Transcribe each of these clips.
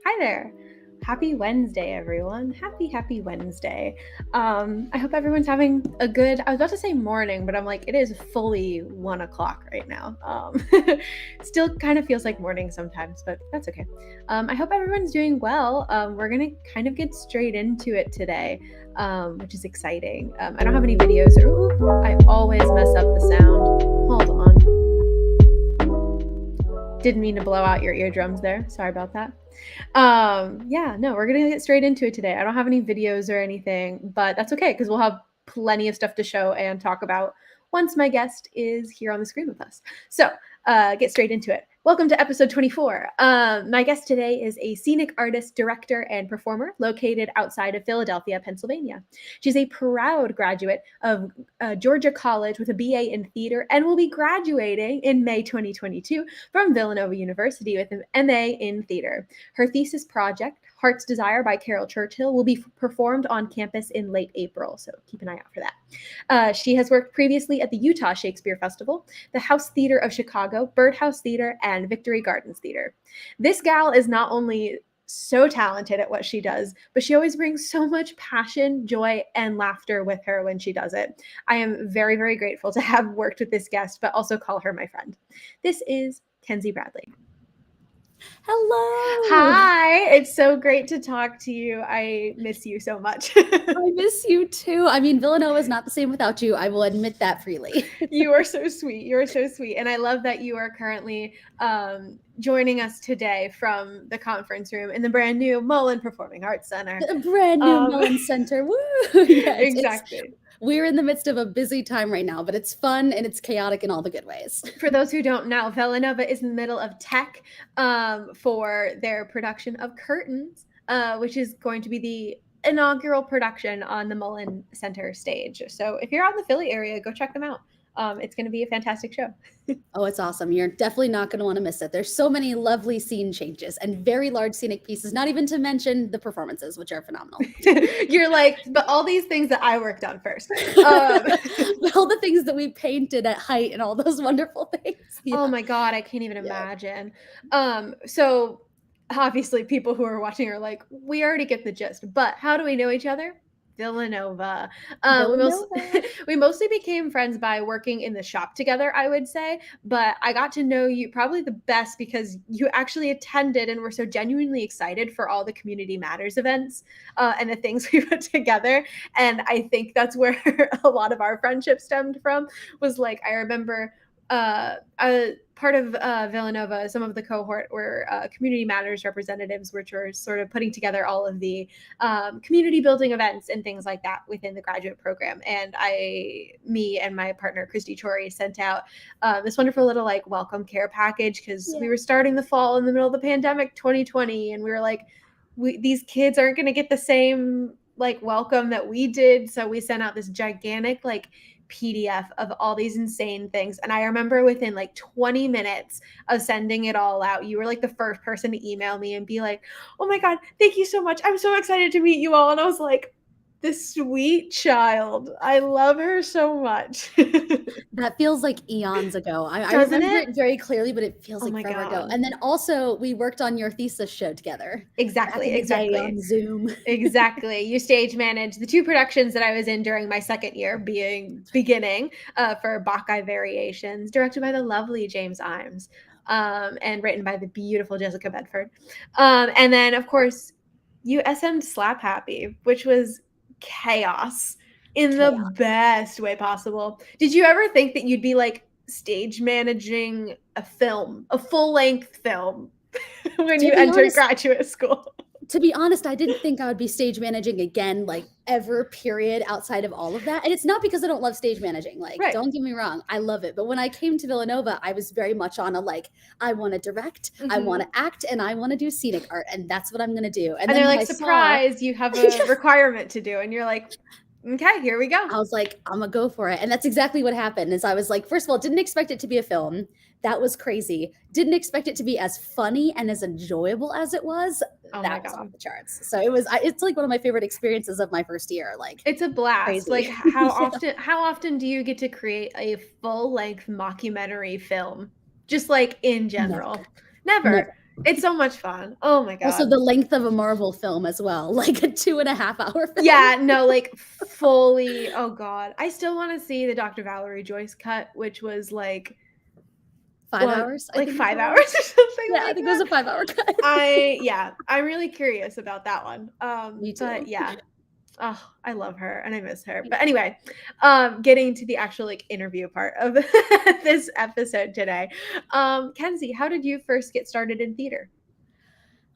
Hi there. Happy Wednesday, everyone. Happy Wednesday. I hope everyone's having a good, I was about to say morning, but I'm like, it is fully 1 o'clock right now. Still kind of feels like morning sometimes, but that's okay. I hope everyone's doing well. We're going to kind of get straight into it today, which is exciting. I don't have any videos. I always mess up the sound. Hold on. Didn't mean to blow out your eardrums there. Sorry about that. We're gonna get straight into it today. I don't have any videos or anything, but that's okay because we'll have plenty of stuff to show and talk about once my guest is here on the screen with us. So get straight into it. Welcome to episode 24. My guest today is a scenic artist, director, and performer located outside of Philadelphia, Pennsylvania. She's a proud graduate of Georgia College with a BA in theater and will be graduating in May 2022 from Villanova University with an MA in theater. Her thesis project, Heart's Desire by Carol Churchill, will be performed on campus in late April, so keep an eye out for that. She has worked previously at the Utah Shakespeare Festival, the House Theater of Chicago, Birdhouse Theater, and Victory Gardens Theater. This gal is not only so talented at what she does, but she always brings so much passion, joy, and laughter with her when she does it. I am very, very grateful to have worked with this guest, but also call her my friend. This is Kenzie Bradley. Hello. Hi. It's so great to talk to you. I miss you so much. I miss you too. I mean, Villanova is not the same without you. I will admit that freely. You are so sweet. You are so sweet. And I love that you are currently joining us today from the conference room in the brand new Mullen Performing Arts Center. The brand new Mullen Center. Woo! Yeah, exactly. We're in the midst of a busy time right now, but it's fun and it's chaotic in all the good ways. For those who don't know, Villanova is in the middle of tech for their production of Curtains, which is going to be the inaugural production on the Mullen Center stage. So if you're on the Philly area, go check them out. It's going to be a fantastic show. Oh, it's awesome. You're definitely not going to want to miss it. There's so many lovely scene changes and very large scenic pieces, not even to mention the performances, which are phenomenal. You're like, but all these things that I worked on first. All the things that we painted at height and all those wonderful things. Yeah. Oh my God, I can't even imagine. So obviously people who are watching are like, we already get the gist, but how do we know each other? Villanova. We mostly became friends by working in the shop together, I would say, but I got to know you probably the best because you actually attended and were so genuinely excited for all the Community Matters events and the things we put together. And I think that's where a lot of our friendship stemmed from, was like, I remember part of Villanova, some of the cohort were Community Matters representatives, which were sort of putting together all of the community building events and things like that within the graduate program. And me and my partner, Christy Chori, sent out this wonderful little like welcome care package because we were starting the fall in the middle of the pandemic 2020. And we were like, these kids aren't going to get the same like welcome that we did. So we sent out this gigantic like PDF of all these insane things. And I remember within like 20 minutes of sending it all out, you were like the first person to email me and be like, oh my God, thank you so much. I'm so excited to meet you all. And I was like, this sweet child. I love her so much. That feels like eons ago. I remember it very clearly, but it feels like forever ago. And then also we worked on your thesis show together. Exactly. On Zoom. Exactly. You stage managed the 2 productions that I was in during my second year, beginning for Bacchae Variations, directed by the lovely James Imes, and written by the beautiful Jessica Bedford. And then of course you SM'd Slap Happy, which was chaos in the best way possible. Did you ever think that you'd be like stage managing a film, a full-length film when you entered graduate school? To be honest, I didn't think I would be stage managing again, like ever, period, outside of all of that. And it's not because I don't love stage managing. Like, don't get me wrong, I love it. But when I came to Villanova, I was very much on a like, I want to direct, I want to act, and I want to do scenic art. And that's what I'm going to do. And then they're like, surprise, you have a requirement to do. And you're like, okay, here we go. I was like, I'm gonna go for it. And that's exactly what happened. Is I was like, first of all, didn't expect it to be a film. That was crazy. Didn't expect it to be as funny and as enjoyable as it was. That was off the charts. So it's like one of my favorite experiences of my first year. Like, it's a blast. Crazy. Like how often do you get to create a full-length mockumentary film? Just like in general. Never. It's so much fun. Oh my God. Also the length of a Marvel film as well, like a 2.5 hour film. Yeah, no, like fully. Oh God. I still want to see the Dr. Valerie Joyce cut, which was like 5 hours. Like 5 hours or something. Yeah, I think it was a 5 hour cut. I'm really curious about that one. Me too. But yeah. Oh, I love her and I miss her. But anyway, getting to the actual like interview part of this episode today. Kenzie, how did you first get started in theater?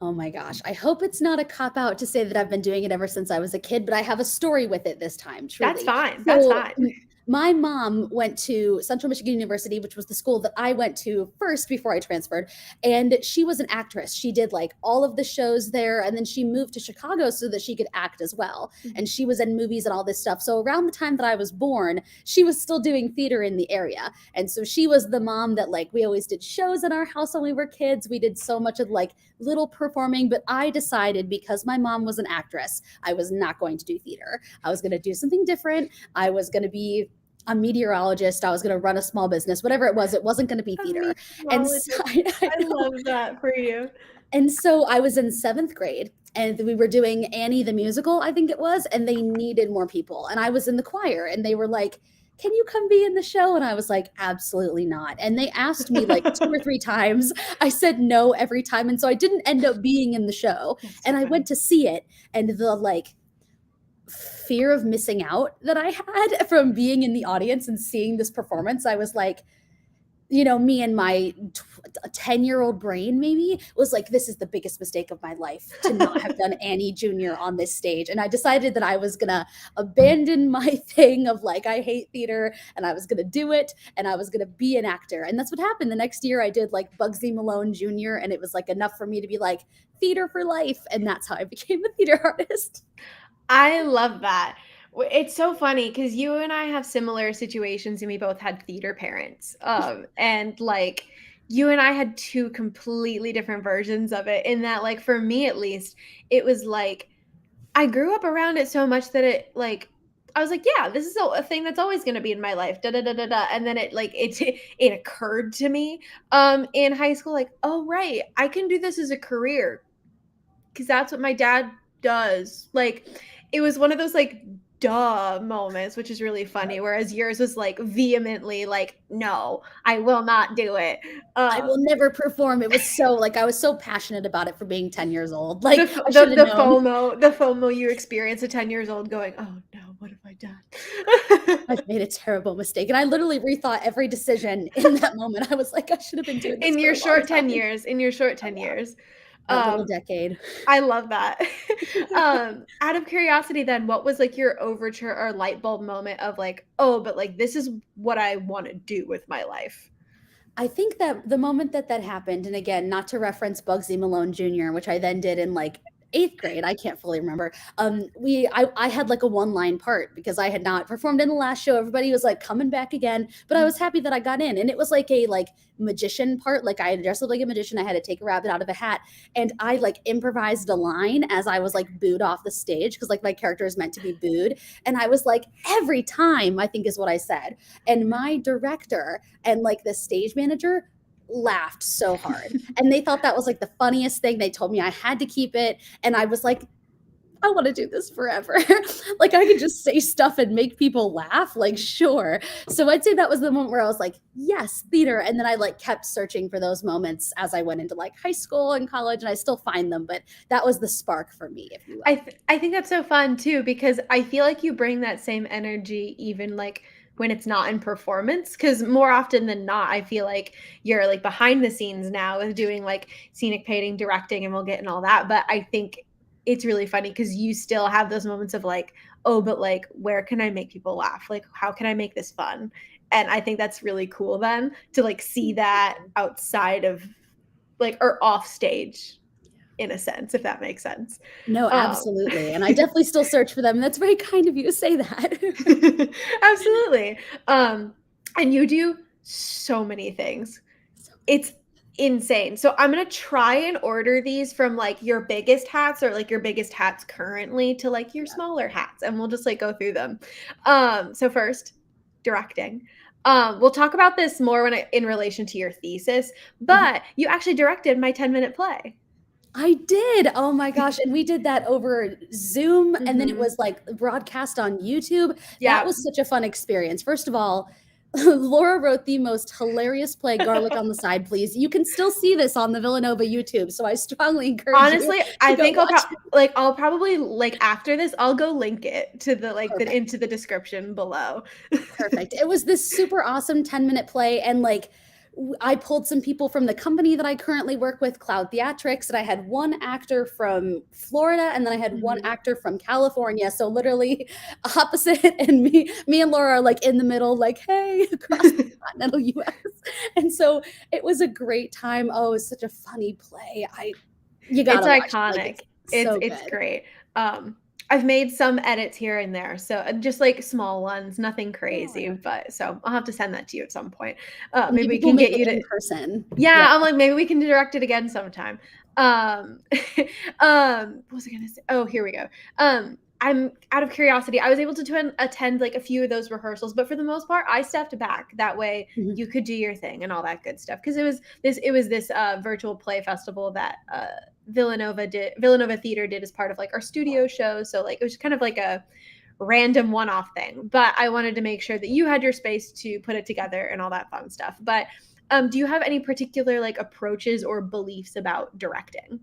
Oh my gosh. I hope it's not a cop-out to say that I've been doing it ever since I was a kid, but I have a story with it this time. Truly. That's fine. That's fine. My mom went to Central Michigan University, which was the school that I went to first before I transferred. And she was an actress. She did like all of the shows there. And then she moved to Chicago so that she could act as well. And she was in movies and all this stuff. So around the time that I was born, she was still doing theater in the area. And so she was the mom that like, we always did shows in our house when we were kids. We did so much of like little performing, but I decided because my mom was an actress, I was not going to do theater. I was going to do something different. I was going to be a meteorologist. I was going to run a small business, whatever it wasn't going to be theater. And so, I love that for you. And so I was in 7th grade and we were doing Annie the musical, I think it was, and they needed more people. And I was in the choir and they were like, can you come be in the show? And I was like, absolutely not. And they asked me like 2 or 3 times. I said no every time. And so I didn't end up being in the show. And I went to see it, and the like fear of missing out that I had from being in the audience and seeing this performance, I was like, you know, me and my 10-year-old brain maybe was like, this is the biggest mistake of my life to not have done Annie Jr. on this stage. And I decided that I was going to abandon my thing of like, I hate theater, and I was going to do it, and I was going to be an actor. And that's what happened. The next year I did like Bugsy Malone Jr. and it was like enough for me to be like, theater for life. And that's how I became a theater artist. I love that. It's so funny because you and I have similar situations, and we both had theater parents. And like you and I had two completely different versions of it. In that, like for me at least, it was like I grew up around it so much that it like I was like, yeah, this is a thing that's always going to be in my life. Da da da da da. And then it like it occurred to me in high school, like, oh right, I can do this as a career because that's what my dad does. Like, it was one of those like duh moments, which is really funny. Whereas yours was like vehemently like, no, I will not do it. I will never perform. It was so like I was so passionate about it for being 10 years old. The, Like f- I should have known. the FOMO you experience at 10 years old going, oh no, what have I done? I've made a terrible mistake. And I literally rethought every decision in that moment. I was like, I should have been doing this In for your a long short 10 time. years, in your short Oh, 10 yeah. years. That little Um, decade. I love that. Out of curiosity then, what was like your overture or light bulb moment of like, oh, but like this is what I want to do with my life? I think that the moment that that happened, and again, not to reference Bugsy Malone Jr., which I then did in like 8th grade, I can't fully remember. I had like a one-line part because I had not performed in the last show. Everybody was like coming back again, but I was happy that I got in, and it was like a like magician part. Like I had dressed up like a magician. I had to take a rabbit out of a hat, and I like improvised a line as I was like booed off the stage because like my character is meant to be booed, and I was like every time I think is what I said, and my director and like the stage manager laughed so hard and they thought that was like the funniest thing. They told me I had to keep it, and I was like, I want to do this forever. Like I could just say stuff and make people laugh, like sure. So I'd say that was the moment where I was like, yes, theater. And then I like kept searching for those moments as I went into like high school and college, and I still find them, but that was the spark for me, if you will. I think that's so fun too because I feel like you bring that same energy even like when it's not in performance, because more often than not I feel like you're like behind the scenes now with doing like scenic painting, directing, and we'll get in all that. But I think it's really funny because you still have those moments of like, oh, but like where can I make people laugh? Like how can I make this fun? And I think that's really cool then to like see that outside of like or off stage in a sense, if that makes sense. No, Um, absolutely. And I definitely still search for them. And that's very kind of you to say that. absolutely. And you do so many things. So It's insane. So I'm gonna try and order these from like your biggest hats or like your biggest hats currently to like your smaller hats, and we'll just like go through them. So first, directing. We'll talk about this more in relation to your thesis, mhm. but you actually directed my 10-minute play. I did. Oh my gosh. And we did that over Zoom, and then it Mhm. was like broadcast on YouTube. That Yeah. was such a fun experience. First of all, Laura wrote the most hilarious play, Garlic on the Side, Please. You can still see this on the Villanova YouTube. So I strongly encourage you Honestly, to I go think watch it. I'll probably like after this, I'll go link it to the like the Perfect. into the description below. Perfect. It was this super awesome 10-minute play. And like, I pulled some people from the company that I currently work with, Cloud Theatrics, and I had one actor from Florida, and then I had one Mhm. actor from California. So literally opposite, and me and Laura are like in the middle, like, hey, across the continental US. And so it was a great time. Oh, it was such a funny play. You It's gotta watch it. Like iconic. it's so It's good. great. I've made some edits here and there, so just like small ones, nothing crazy, Sure. but so I'll have to send that to you at some point. Maybe Maybe we we'll can make get it you to in person. yeah, Yeah. I'm like, maybe we can direct it again sometime. Um, what was I gonna say? Oh, here we go. I'm out of curiosity. I was able to attend like a few of those rehearsals, but for the most part, I stepped back. That way, Mhm. you could do your thing and all that good stuff. Because it was this virtual play festival that Villanova Theater did as part of like our studio show. So like it was kind of like a random one-off thing, but I wanted to make sure that you had your space to put it together and all that fun stuff. But do you have any particular like approaches or beliefs about directing?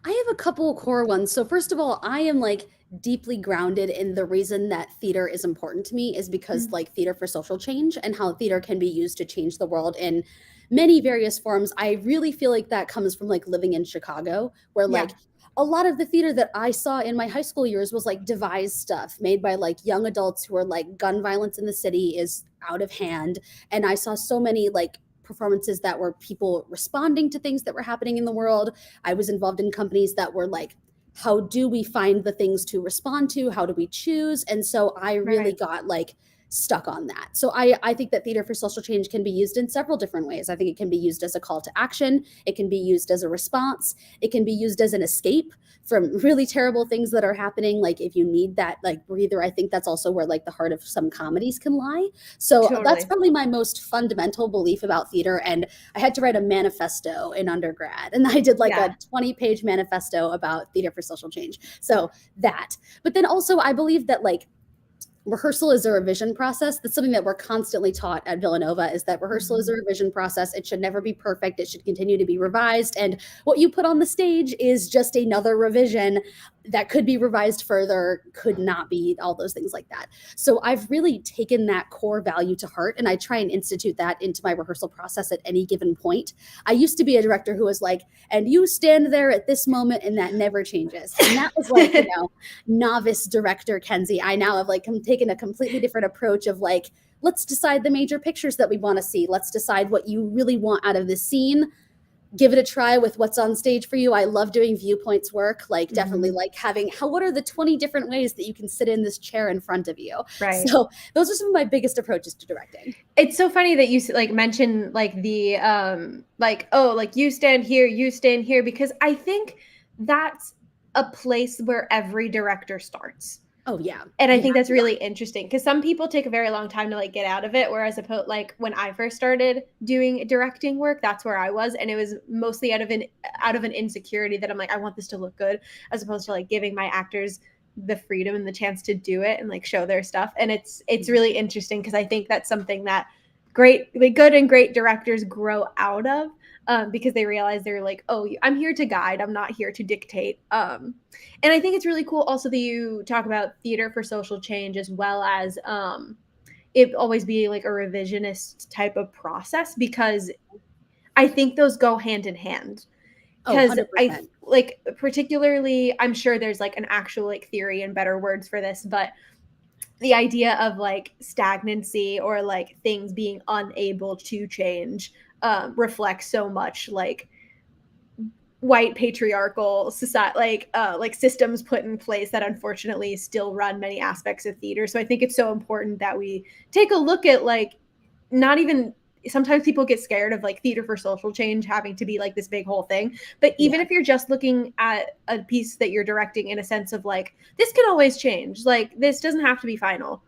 I have a couple of core ones. So first of all, I am like deeply grounded in the reason that theater is important to me is because Mhm. like theater for social change and how theater can be used to change the world in many various forms. I really feel like that comes from like living in Chicago, where Yeah. like a lot of the theater that I saw in my high school years was like devised stuff made by like young adults who are like gun violence in the city is out of hand. And I saw so many like performances that were people responding to things that were happening in the world. I was involved in companies that were like how do we find the things to respond to? How do we choose? And so I really got like stuck on that. So I think that theater for social change can be used in several different ways. I think it can be used as a call to action. It can be used as a response. It can be used as an escape from really terrible things that are happening. Like if you need that like breather, I think that's also where like the heart of some comedies can lie. So that's probably my most fundamental belief about theater. And I had to write a manifesto in undergrad, and I did like a 20-page manifesto about theater for social change. So that, but then also I believe that like rehearsal is a revision process. That's something that we're constantly taught at Villanova, is that rehearsal is a revision process. It should never be perfect. It should continue to be revised. And what you put on the stage is just another revision that could be revised further, could not be, all those things like that. So I've really taken that core value to heart, and I try and institute that into my rehearsal process at any given point. I used to be a director who was like, and you stand there at this moment and that never changes. And that was like, you know, novice director Kenzie. I now have like taken a completely different approach of like, let's decide the major pictures that we want to see. Let's decide what you really want out of this scene. Give it a try with what's on stage for you. I love doing viewpoints work, like definitely like having, what are the 20 different ways that you can sit in this chair in front of you? Right. So those are some of my biggest approaches to directing. It's so funny that you like mention like the, like, oh, like you stand here, because I think that's a place where every director starts. Oh yeah. And I think that's really interesting, because some people take a very long time to like get out of it. Whereas like when I first started doing directing work, that's where I was. And it was mostly out of an insecurity that I'm like, I want this to look good, as opposed to like giving my actors the freedom and the chance to do it and like show their stuff. And it's really interesting, because I think that's something that good and great directors grow out of. Because they realize they're like, oh, I'm here to guide. I'm not here to dictate. And I think it's really cool also that you talk about theater for social change, as well as it always be like a revisionist type of process, because I think those go hand in hand. Because I like, particularly, I'm sure there's like an actual like theory and better words for this, but the idea of like stagnancy or like things being unable to change reflects so much like white patriarchal society, like systems put in place that unfortunately still run many aspects of theater. So I think it's so important that we take a look at like, not even, sometimes people get scared of like theater for social change having to be like this big whole thing. But even if you're just looking at a piece that you're directing in a sense of like, this can always change, like this doesn't have to be final,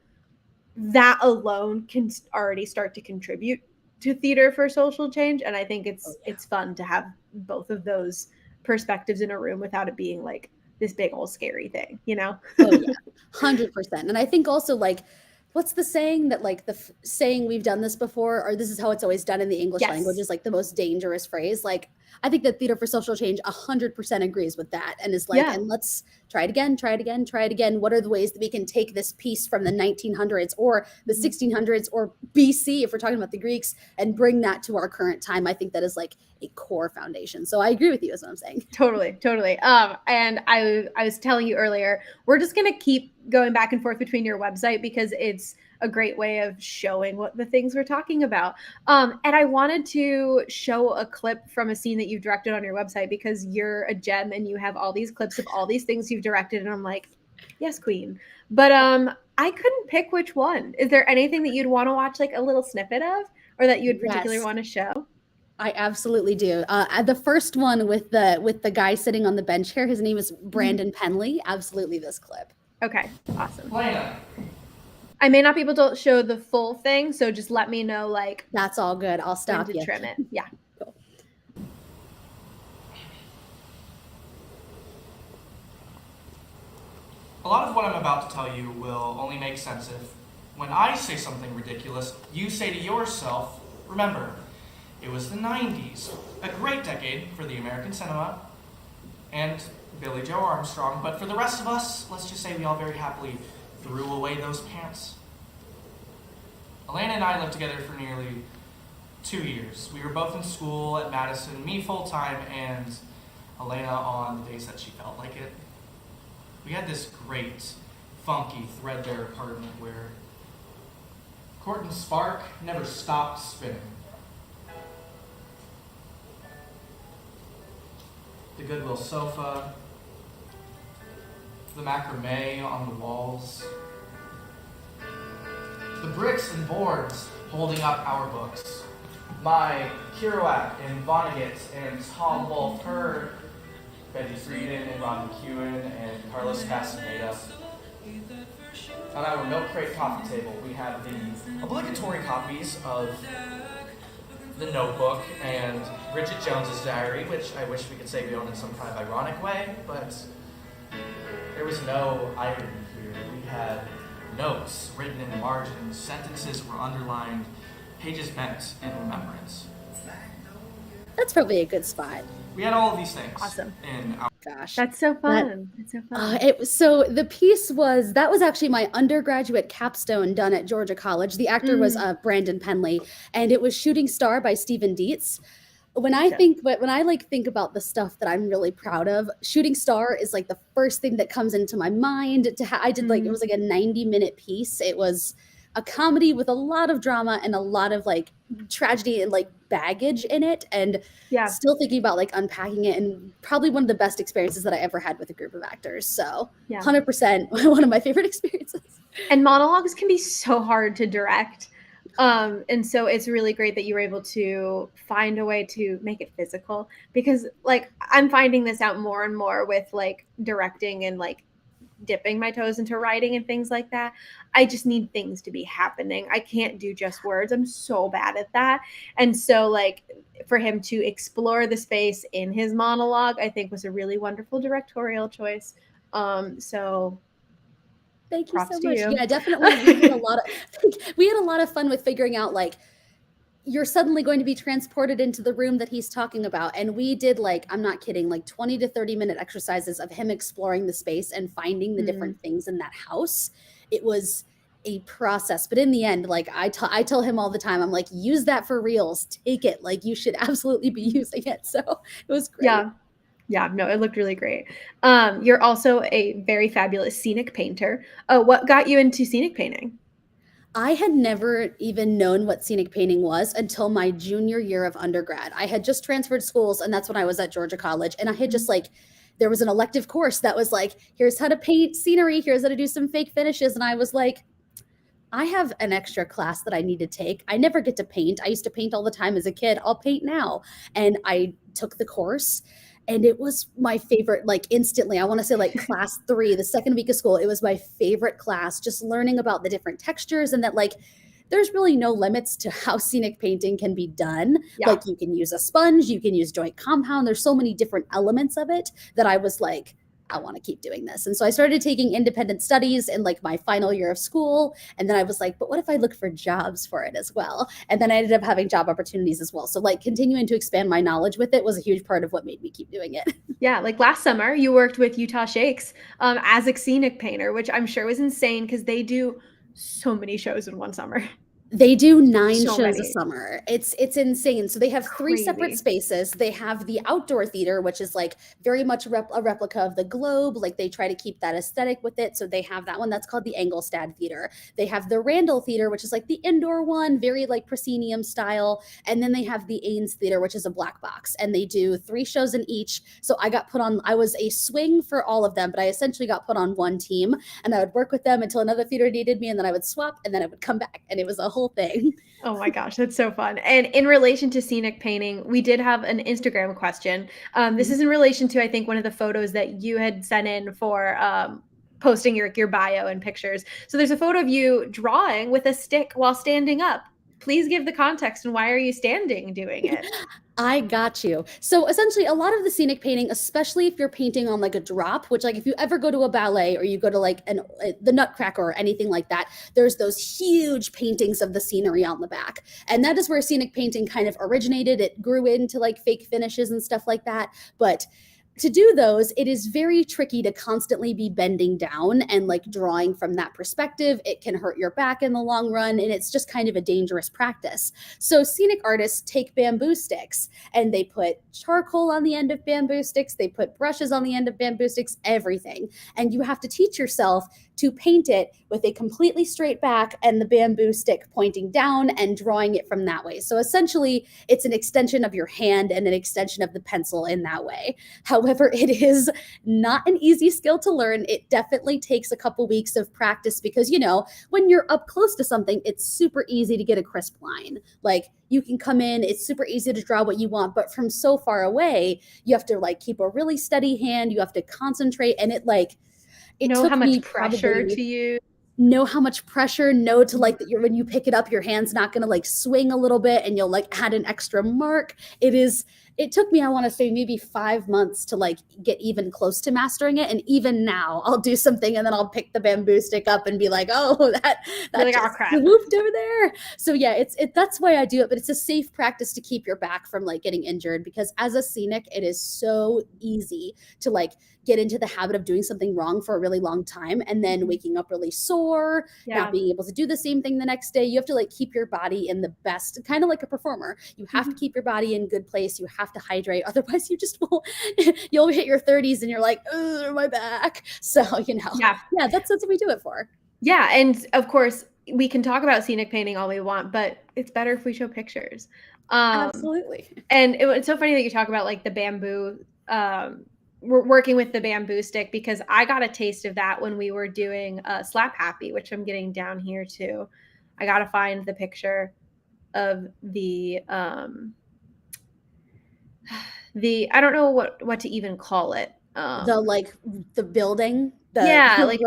that alone can already start to contribute to theater for social change. And I think it's fun to have both of those perspectives in a room without it being like this big old scary thing, you know? Oh yeah, 100%. And I think also like, what's the saying that like the saying we've done this before, or this is how it's always done in the English language, is like the most dangerous phrase. Like I think that theater for social change 100% agrees with that, and is like, and let's try it again, try it again, try it again. What are the ways that we can take this piece from the 1900s or the 1600s or BC, if we're talking about the Greeks, and bring that to our current time? I think that is like a core foundation. So I agree with you, is what I'm saying. Totally. And I was telling you earlier, we're just going to keep going back and forth between your website, because it's a great way of showing what the things we're talking about. And I wanted to show a clip from a scene that you've directed on your website, because you're a gem and you have all these clips of all these things you've directed. And I'm like, yes, queen. But I couldn't pick which one. Is there anything that you'd want to watch like a little snippet of, or that you'd particularly want to show? I absolutely do. The first one with the guy sitting on the bench here, his name is Brandon Penley. Absolutely this clip. Okay, awesome. I may not be able to show the full thing, so just let me know, like. That's all good. I'll stop you. Trim it. Yeah. Cool. A lot of what I'm about to tell you will only make sense if, when I say something ridiculous, you say to yourself, remember, it was the 90s, a great decade for the American cinema, and Billy Joe Armstrong, but for the rest of us, let's just say we all very happily threw away those pants. Elena and I lived together for nearly 2 years. We were both in school at Madison, me full-time, and Elena on the days that she felt like it. We had this great, funky, threadbare apartment where Corton's spark never stopped spinning. The Goodwill sofa, the macrame on the walls, the bricks and boards holding up our books, my Kerouac and Vonnegut and Tom Wolfe Hurd, Betty Friedan and Ron McEwen and Carlos Castaneda. On our milk crate coffee table, we have the obligatory copies of The Notebook and Bridget Jones's Diary, which I wish we could say we own in some kind of ironic way, but there was no irony here. We had notes written in the margins, sentences were underlined, pages bent in remembrance. That's probably a good spot. We had all of these things. Awesome. In our Gosh. That's so fun. That's so fun. So the piece that was actually my undergraduate capstone done at Georgia College. The actor was Brandon Penley, and it was Shooting Star by Stephen Dietz. When I think about the stuff that I'm really proud of, Shooting Star is like the first thing that comes into my mind. I did it was like a 90-minute piece. It was a comedy with a lot of drama and a lot of like tragedy and like baggage in it, and still thinking about like unpacking it, and probably one of the best experiences that I ever had with a group of actors. So 100% one of my favorite experiences. And monologues can be so hard to direct. And so it's really great that you were able to find a way to make it physical, because like I'm finding this out more and more with like directing and like dipping my toes into writing and things like that. I just need things to be happening. I can't do just words. I'm so bad at that. And so like for him to explore the space in his monologue, I think was a really wonderful directorial choice. So thank you so much. You. Yeah, definitely. We had a lot of fun with figuring out like you're suddenly going to be transported into the room that he's talking about. And we did like, I'm not kidding, like 20 to 30 minute exercises of him exploring the space and finding the different things in that house. It was a process, but in the end, like I tell him all the time, I'm like, use that for reals, take it. Like you should absolutely be using it. So it was great. Yeah, no, it looked really great. You're also a very fabulous scenic painter. What got you into scenic painting? I had never even known what scenic painting was until my junior year of undergrad. I had just transferred schools, and that's when I was at Georgia College. And I had just like, there was an elective course that was like, here's how to paint scenery, here's how to do some fake finishes. And I was like, I have an extra class that I need to take. I never get to paint. I used to paint all the time as a kid. I'll paint now. And I took the course. And it was my favorite, like instantly, I want to say like class 3, the second week of school, it was my favorite class, just learning about the different textures and that like, there's really no limits to how scenic painting can be done. Like you can use a sponge, you can use joint compound. There's so many different elements of it that I was like, I want to keep doing this. And so I started taking independent studies in like my final year of school. And then I was like, but what if I look for jobs for it as well? And then I ended up having job opportunities as well. So like continuing to expand my knowledge with it was a huge part of what made me keep doing it. Yeah, like last summer you worked with Utah Shakes as a scenic painter, which I'm sure was insane because they do so many shows in one summer. They do 9 shows a summer. It's insane. So they have 3 separate spaces. They have the outdoor theater, which is like very much a replica of the Globe. Like they try to keep that aesthetic with it. So they have that one that's called the Engelstad Theater. They have the Randall Theater, which is like the indoor one, very like proscenium style. And then they have the Ains Theater, which is a black box. And they do 3 shows in each. So I got put on, I was a swing for all of them, but I essentially got put on one team. And I would work with them until another theater needed me. And then I would swap and then I would come back. And it was a whole thing. Oh my gosh, that's so fun. And in relation to scenic painting, we did have an Instagram question. This is in relation to, I think, one of the photos that you had sent in for posting your bio and pictures. So there's a photo of you drawing with a stick while standing up. Please give the context and why are you standing doing it? I got you. So essentially a lot of the scenic painting, especially if you're painting on like a drop, which like if you ever go to a ballet or you go to like the Nutcracker or anything like that, there's those huge paintings of the scenery on the back. And that is where scenic painting kind of originated. It grew into like fake finishes and stuff like that. But to do those, it is very tricky to constantly be bending down and like drawing from that perspective. It can hurt your back in the long run, and it's just kind of a dangerous practice. So scenic artists take bamboo sticks and they put charcoal on the end of bamboo sticks. They put brushes on the end of bamboo sticks, everything. And you have to teach yourself to paint it with a completely straight back and the bamboo stick pointing down and drawing it from that way. So essentially, it's an extension of your hand and an extension of the pencil in that way. However, However, it is not an easy skill to learn. It definitely takes a couple weeks of practice because, you know, when you're up close to something, it's super easy to get a crisp line. Like you can come in, it's super easy to draw what you want, but from so far away, you have to like keep a really steady hand. You have to concentrate, and it know took how much me pressure probably to use. know how much pressure, know to like that you're when you pick it up, your hand's not gonna like swing a little bit and you'll like add an extra mark. It took me, I want to say maybe 5 months to like get even close to mastering it. And even now I'll do something and then I'll pick the bamboo stick up and be like, oh, that Like, oh, just crap. swooped over there. So yeah, that's why I do it, but it's a safe practice to keep your back from like getting injured, because as a scenic, it is so easy to like get into the habit of doing something wrong for a really long time and then waking up really sore, not being able to do the same thing the next day. You have to like keep your body in the best, kind of like a performer. You have to keep your body in good place. You have to hydrate. Otherwise you just will, you'll hit your 30s and you're like, oh, my back. So, you know, yeah, that's what we do it for. Yeah. And of course we can talk about scenic painting all we want, but it's better if we show pictures. Absolutely. And it's so funny that you talk about like the bamboo, we're working with the bamboo stick, because I got a taste of that when we were doing Slap Happy, which I'm getting down here too. I got to find the picture of the I don't know what to even call it. The building. Like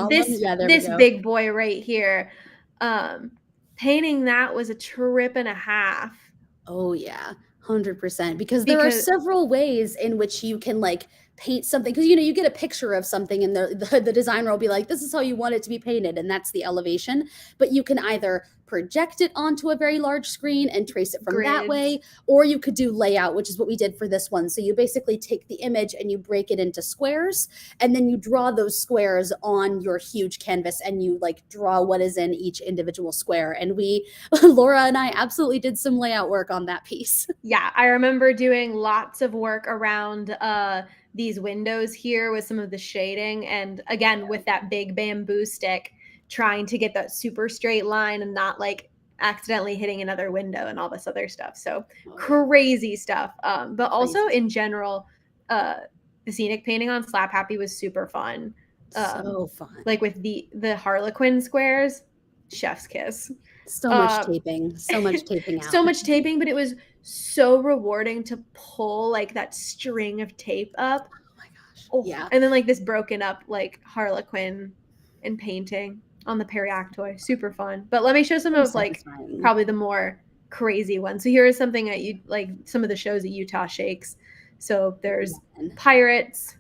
this big boy right here. Painting that was a trip and a half. Oh yeah, 100%. Because there are several ways in which you can like paint something, because you know you get a picture of something and the designer will be like, this is how you want it to be painted, and that's the elevation. But you can either project it onto a very large screen and trace it from that way, or you could do layout, which is what we did for this one. So you basically take the image and you break it into squares, and then you draw those squares on your huge canvas, and you like draw what is in each individual square. And Lora and I absolutely did some layout work on that piece. Yeah, I remember doing lots of work around these windows here with some of the shading, and again with that big bamboo stick, trying to get that super straight line and not like accidentally hitting another window and all this other stuff. So crazy stuff. But also in general, the scenic painting on Slap Happy was super fun. So fun. Like with the Harlequin squares, chef's kiss. So much taping out. So much taping, but it was so rewarding to pull like that string of tape up. Oh my gosh. Oh, yeah. And then like this broken up like Harlequin and painting on the Periactoy. Super fun. But let me show some of like probably the more crazy ones. So here is something that you like, some of the shows at Utah Shakes. So there's Pirates.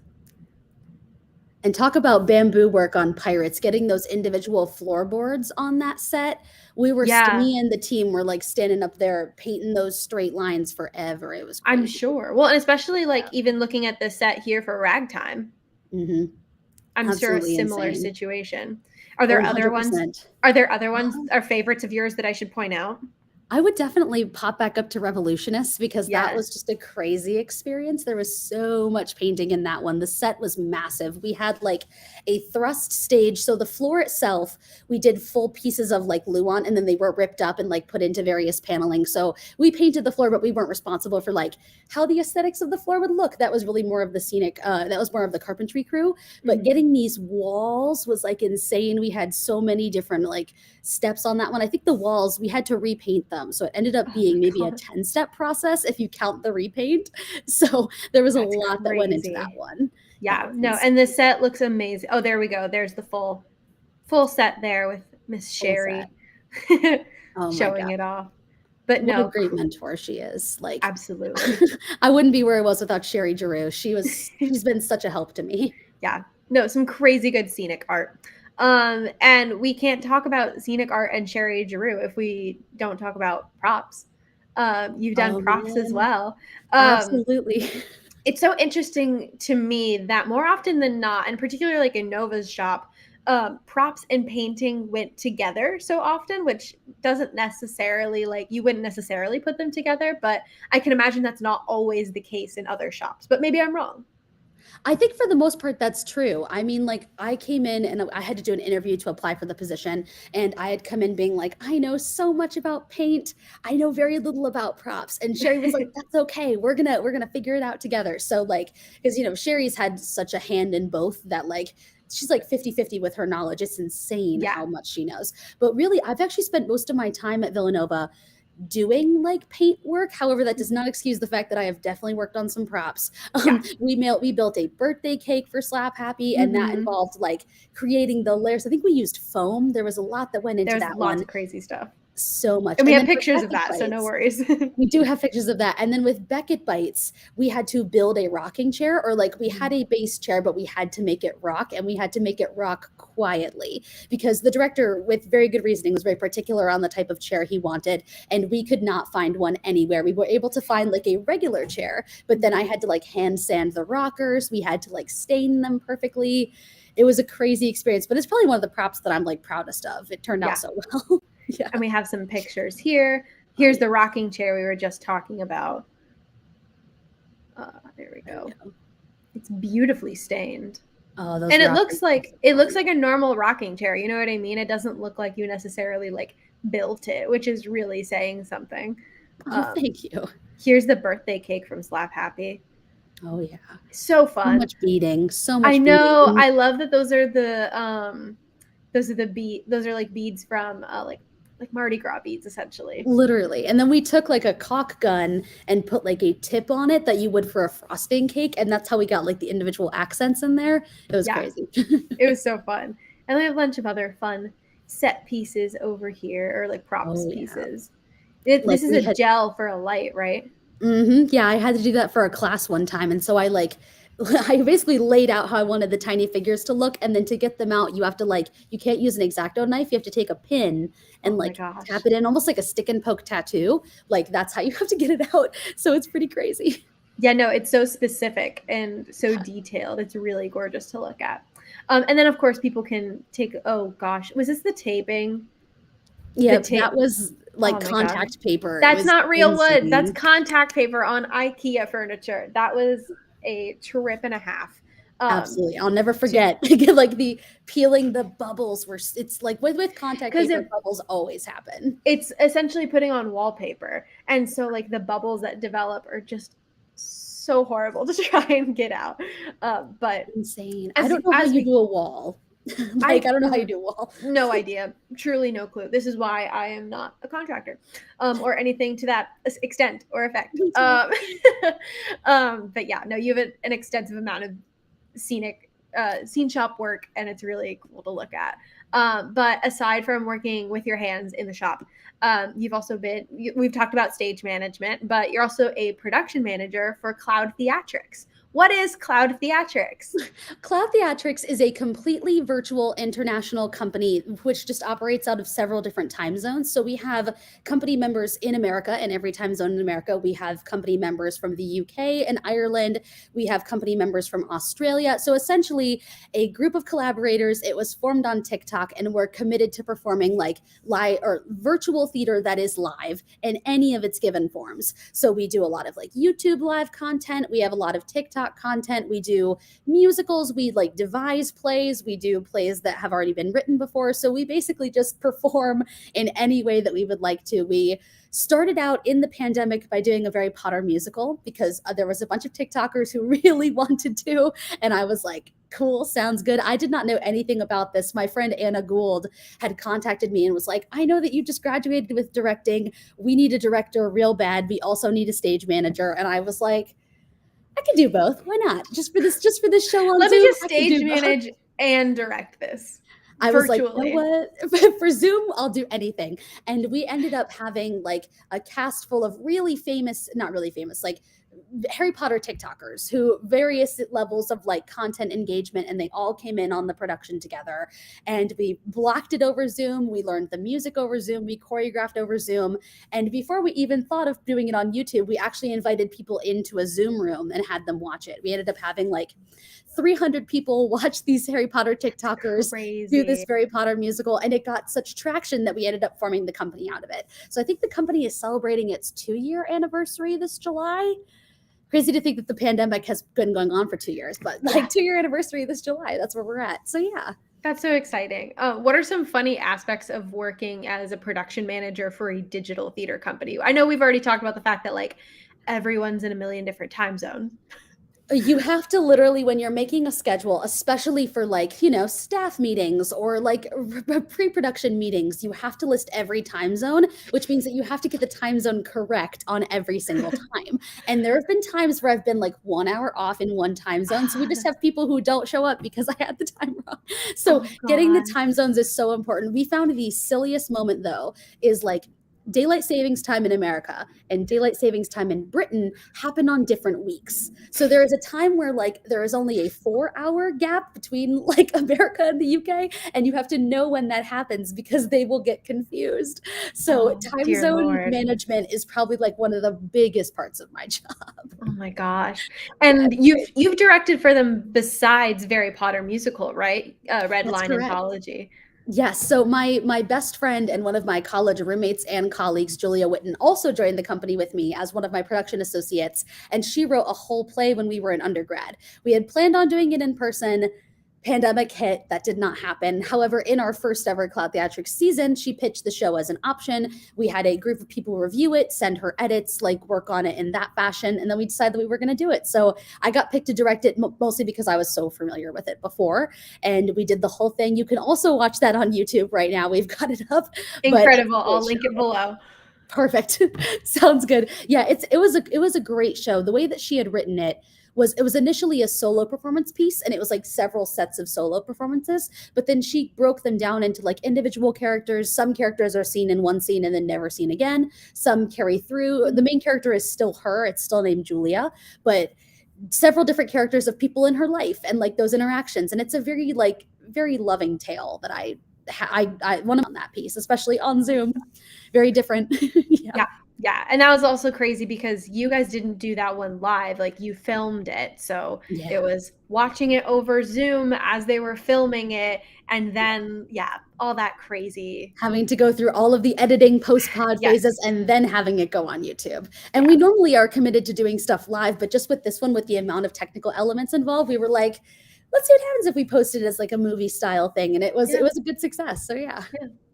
And talk about bamboo work on Pirates, getting those individual floorboards on that set. Me and the team were like standing up there painting those straight lines forever. It was crazy. I'm sure. Well, and especially like even looking at the set here for Ragtime. I'm sure a similar situation. Are there other ones? Are there other ones, or favorites of yours that I should point out? I would definitely pop back up to Revolutionists, because that was just a crazy experience. There was so much painting in that one. The set was massive. We had like a thrust stage. So the floor itself, we did full pieces of like Luan, and then they were ripped up and like put into various paneling. So we painted the floor, but we weren't responsible for like how the aesthetics of the floor would look. That was really more of the scenic, that was more of the carpentry crew. But getting these walls was like insane. We had so many different like steps on that one. I think the walls, we had to repaint them. So it ended up being maybe a 10-step process if you count the repaint. So there was a lot that went into that one. Yeah, no, and the set looks amazing. Oh, there we go. There's the full set there with Miss Sherry showing it off. But what a great mentor she is. Like absolutely. I wouldn't be where I was without Sherry Giroux. She's been such a help to me. Yeah. No, some crazy good scenic art. And we can't talk about scenic art and Sherry Giroux if we don't talk about props. You've done props as well. Absolutely. It's so interesting to me that more often than not, and particularly like in Nova's shop, props and painting went together so often, which doesn't necessarily like, you wouldn't necessarily put them together, but I can imagine that's not always the case in other shops, but maybe I'm wrong. I think for the most part, that's true. I mean, like, I came in and I had to do an interview to apply for the position, and I had come in being like, I know so much about paint. I know very little about props. And Sherry was like, that's okay. We're gonna figure it out together. So like, because Sherry's had such a hand in both that like she's like 50-50 with her knowledge. It's insane Yeah. how much she knows. But really, I've actually spent most of my time at Villanova doing like paint work. However, that does not excuse the fact that I have definitely worked on some props. Yeah. We built a birthday cake for Slap Happy, and that involved like creating the layers. I think we used foam. There was a lot that went into There's that lots one. of crazy stuff. So much. And we have then for pictures of Beckett that, so no Bites, worries. we do have pictures of that. And then with Beckett Bites, we had to build a rocking chair, or like we had a base chair, but we had to make it rock, and we had to make it rock quietly because the director, with very good reasoning, was very particular on the type of chair he wanted, and we could not find one anywhere. We were able to find like a regular chair, but then I had to like hand sand the rockers. We had to like stain them perfectly. It was a crazy experience, but it's probably one of the props that I'm like proudest of. It turned out so well. Yeah. And we have some pictures here. Here's the rocking chair we were just talking about. There we go. It's beautifully stained. Oh, those and it looks like a normal rocking chair. You know what I mean? It doesn't look like you necessarily like built it, which is really saying something. Oh, thank you. Here's the birthday cake from Slap Happy. Oh yeah. So fun. So much beading. So much I know. beading. I love that those are like beads from like Mardi Gras beads, essentially. Literally. And then we took like a caulk gun and put like a tip on it that you would for a frosting cake. And that's how we got like the individual accents in there. It was crazy. It was so fun. And we have a bunch of other fun set pieces over here, or like props pieces. This is a gel for a light, right? Yeah, I had to do that for a class one time. And so I basically laid out how I wanted the tiny figures to look. And then to get them out, you have to you can't use an X-Acto knife. You have to take a pin and tap it in, almost like a stick and poke tattoo. Like that's how you have to get it out. So it's pretty crazy. Yeah, no, it's so specific and so detailed. It's really gorgeous to look at. And then of course people can take, oh gosh, was this the taping? Yeah, that was like contact paper. That's not real wood. That's contact paper on IKEA furniture. That was a trip and a half. Absolutely. I'll never forget like the peeling the bubbles it's like with contact paper, bubbles always happen. It's essentially putting on wallpaper. And so like the bubbles that develop are just so horrible to try and get out. But insane. I don't know how you do a wall. I don't know how you do a wall. No idea. Truly no clue. This is why I am not a contractor or anything to that extent or effect. But yeah, no, you have an extensive amount of scene shop work, and it's really cool to look at. But aside from working with your hands in the shop, we've talked about stage management, but you're also a production manager for Cloud Theatrics. What is Cloud Theatrics? Cloud Theatrics is a completely virtual international company which just operates out of several different time zones. So we have company members in America, in every time zone in America. We have company members from the UK and Ireland. We have company members from Australia. So essentially a group of collaborators. It was formed on TikTok, and we're committed to performing like live or virtual theater that is live in any of its given forms. So we do a lot of like YouTube live content. We have a lot of TikTok content. We do musicals. We like devise plays. We do plays that have already been written before. So we basically just perform in any way that we would like to. We started out in the pandemic by doing a Harry Potter musical because there was a bunch of TikTokers who really wanted to. And I was like, cool, sounds good. I did not know anything about this. My friend Anna Gould had contacted me and was like, I know that you just graduated with directing. We need a director real bad. We also need a stage manager. And I was like, I can do both. Why not? Just for this show on Let Zoom, me just stage manage and direct this. I was like, you know what? For Zoom, I'll do anything. And we ended up having like a cast full of really famous, not really famous, like Harry Potter TikTokers who various levels of like content engagement, and they all came in on the production together, and we blocked it over Zoom. We learned the music over Zoom. We choreographed over Zoom. And before we even thought of doing it on YouTube, we actually invited people into a Zoom room and had them watch it. We ended up having like 300 people watch these Harry Potter TikTokers do this Harry Potter musical, and it got such traction that we ended up forming the company out of it. So I think the company is celebrating its 2-year anniversary this July. Crazy to think that the pandemic has been going on for 2 years, but like 2-year anniversary this July, that's where we're at. So yeah. That's so exciting. What are some funny aspects of working as a production manager for a digital theater company? I know we've already talked about the fact that like everyone's in a million different time zones. You have to literally, when you're making a schedule, especially for like, you know, staff meetings or like pre-production meetings, you have to list every time zone, which means that you have to get the time zone correct on every single time. And there have been times where I've been like 1 hour off in one time zone. So we just have people who don't show up because I had the time wrong. So getting the time zones is so important. We found the silliest moment though is like daylight savings time in America and daylight savings time in Britain happen on different weeks. So there is a time where like there is only a 4-hour gap between like America and the UK, and you have to know when that happens because they will get confused. So time zone management is probably like one of the biggest parts of my job. Oh my gosh. And you've directed for them besides Harry Potter musical, right? Red Line Anthology. Yes. So my best friend and one of my college roommates and colleagues, Julia Witten, also joined the company with me as one of my production associates. And she wrote a whole play when we were in undergrad. We had planned on doing it in person. Pandemic hit, that did not happen. However, in our first ever Cloud Theatrics season, she pitched the show as an option. We had a group of people review it, send her edits, like work on it in that fashion. And then we decided that we were going to do it. So I got picked to direct it mostly because I was so familiar with it before. And we did the whole thing. You can also watch that on YouTube right now. We've got it up. Incredible. I'll link it below. Perfect. Sounds good. Yeah, it was a great show. The way that she had written it was initially a solo performance piece, and it was like several sets of solo performances, but then she broke them down into like individual characters. Some characters are seen in one scene and then never seen again. Some carry through. The main character is still her. It's still named Julia, but several different characters of people in her life and like those interactions. And it's a very loving tale that I want on that piece, especially on Zoom. Very different. Yeah. And that was also crazy because you guys didn't do that one live. Like you filmed it. So it was watching it over Zoom as they were filming it. And then, all that crazy. Having to go through all of the editing post-pod phases and then having it go on YouTube. And we normally are committed to doing stuff live, but just with this one, with the amount of technical elements involved, we were like, let's see what happens if we post it as like a movie style thing. And it was a good success. So yeah.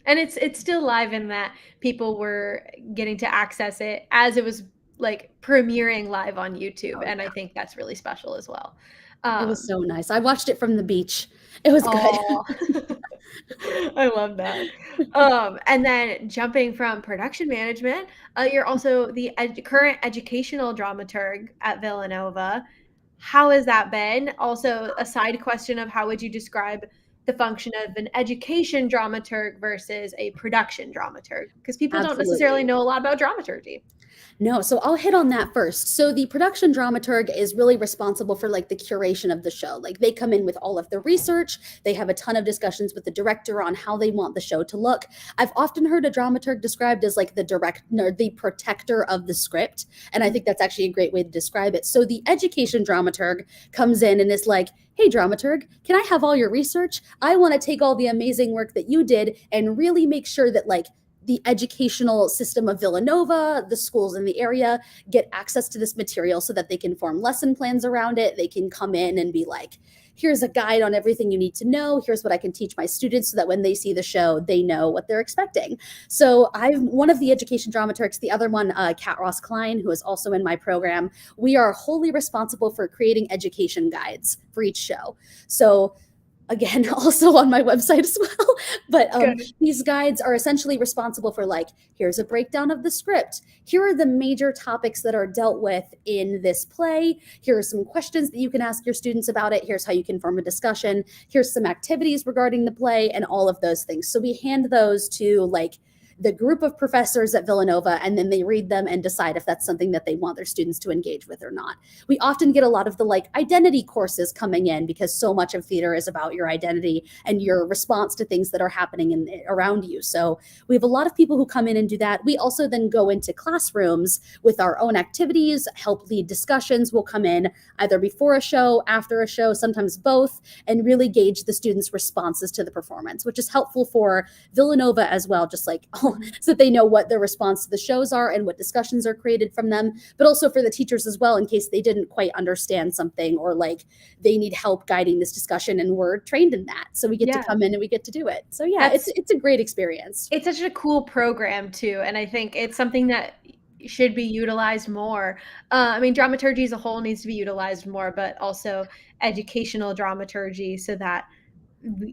And it's still live in that people were getting to access it as it was like premiering live on YouTube. And I think that's really special as well. It was so nice. I watched it from the beach. It was good. I love that. And then jumping from production management, you're also the current educational dramaturg at Villanova. How has that been? Also, a side question of how would you describe the function of an education dramaturg versus a production dramaturg? Because people don't necessarily know a lot about dramaturgy. No, so I'll hit on that first. So the production dramaturg is really responsible for like the curation of the show. Like they come in with all of the research. They have a ton of discussions with the director on how they want the show to look. I've often heard a dramaturg described as like the protector of the script. And I think that's actually a great way to describe it. So the education dramaturg comes in and is like, hey, dramaturg, can I have all your research? I want to take all the amazing work that you did and really make sure that like the educational system of Villanova, the schools in the area get access to this material so that they can form lesson plans around it. They can come in and be like, here's a guide on everything you need to know. Here's what I can teach my students so that when they see the show, they know what they're expecting. So I'm one of the education dramaturgs, the other one, Kat Ross Klein, who is also in my program. We are wholly responsible for creating education guides for each show. So again, also on my website as well. But these guides are essentially responsible for like, here's a breakdown of the script. Here are the major topics that are dealt with in this play. Here are some questions that you can ask your students about it. Here's how you can form a discussion. Here's some activities regarding the play and all of those things. So we hand those to like the group of professors at Villanova, and then they read them and decide if that's something that they want their students to engage with or not. We often get a lot of the like identity courses coming in because so much of theater is about your identity and your response to things that are happening around you. So we have a lot of people who come in and do that. We also then go into classrooms with our own activities, help lead discussions. We'll come in either before a show, after a show, sometimes both, and really gauge the students' responses to the performance, which is helpful for Villanova as well, just like so that they know what their response to the shows are and what discussions are created from them, but also for the teachers as well, in case they didn't quite understand something or like they need help guiding this discussion, and we're trained in that. So we get to come in and we get to do it. So yeah, it's a great experience. It's such a cool program too. And I think it's something that should be utilized more. I mean, dramaturgy as a whole needs to be utilized more, but also educational dramaturgy, so that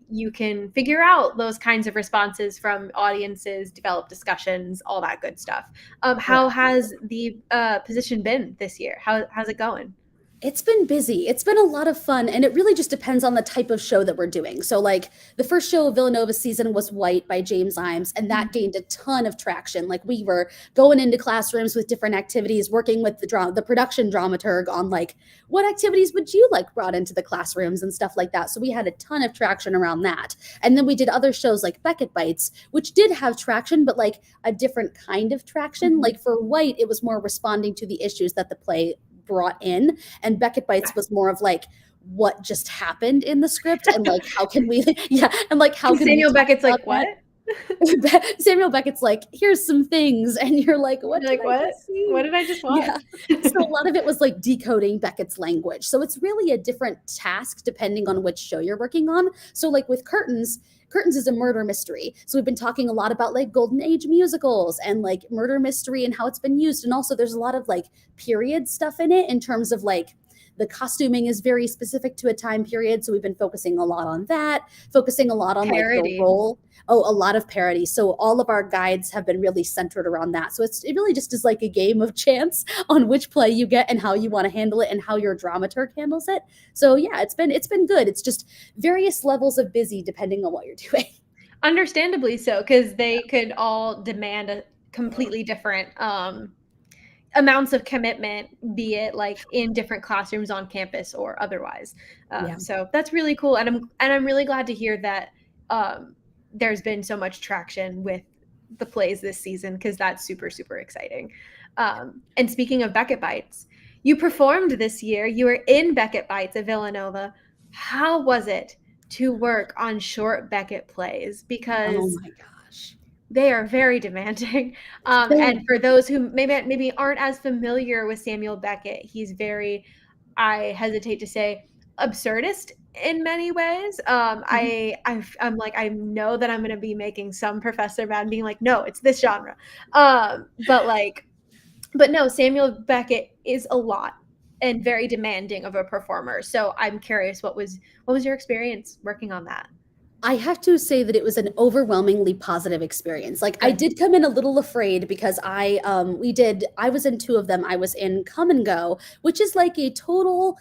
you can figure out those kinds of responses from audiences, develop discussions, all that good stuff. How has the position been this year? How's it going? It's been busy. It's been a lot of fun, and it really just depends on the type of show that we're doing. So like the first show of Villanova's season was White by James Imes, and that gained a ton of traction. Like we were going into classrooms with different activities, working with the production dramaturg on like, what activities would you like brought into the classrooms and stuff like that. So we had a ton of traction around that. And then we did other shows like Beckett Bites, which did have traction, but like a different kind of traction. Like for White, it was more responding to the issues that the play brought in, and Beckett Bites was more of like what just happened in the script, and like how can we and like how can Samuel Beckett's like what Samuel Beckett's like, here's some things, and you're like, what did I just watch? So a lot of it was like decoding Beckett's language. So it's really a different task depending on which show you're working on. So like with Curtains is a murder mystery. So we've been talking a lot about like golden age musicals and like murder mystery and how it's been used. And also there's a lot of like period stuff in it, in terms of like the costuming is very specific to a time period. So we've been focusing a lot on that, focusing a lot on parody. Like the role. A lot of parody. So all of our guides have been really centered around that. So it really just is like a game of chance on which play you get and how you want to handle it and how your dramaturg handles it. So yeah, it's been good. It's just various levels of busy depending on what you're doing. Understandably so, because they could all demand a completely different amounts of commitment, be it like in different classrooms on campus or otherwise. So that's really cool, and I'm really glad to hear that there's been so much traction with the plays this season, because that's super, super exciting. And speaking of Beckett Bites, you performed this year. You were in Beckett Bites at Villanova. How was it to work on short Beckett plays? Because oh my gosh, they are very demanding. And for those who maybe aren't as familiar with Samuel Beckett, he's very, I hesitate to say, absurdist in many ways. I'm like, I know that I'm going to be making some professor mad and being like, no, it's this genre. But no, Samuel Beckett is a lot and very demanding of a performer. So I'm curious, what was your experience working on that? I have to say that it was an overwhelmingly positive experience. Like I did come in a little afraid, because I was in two of them. I was in Come and Go, which is like a total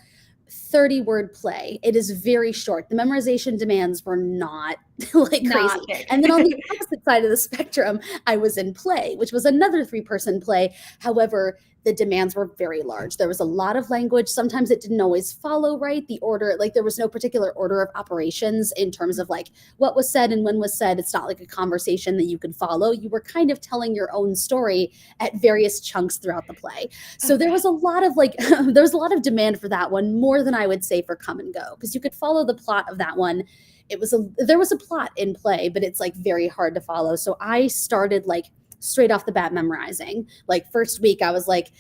30-word play. It is very short. The memorization demands were not like crazy. And then on the opposite side of the spectrum, I was in Play, which was another 3-person play. However, the demands were very large. There was a lot of language. Sometimes it didn't always follow right. The order, like there was no particular order of operations in terms of like what was said and when was said. It's not like a conversation that you could follow. You were kind of telling your own story at various chunks throughout the play. So there was a lot of like, there was a lot of demand for that one, more than I would say for Come and Go, because you could follow the plot of that one. There was a plot in Play, but it's like very hard to follow. So I started like straight off the bat memorizing. Like first week I was like,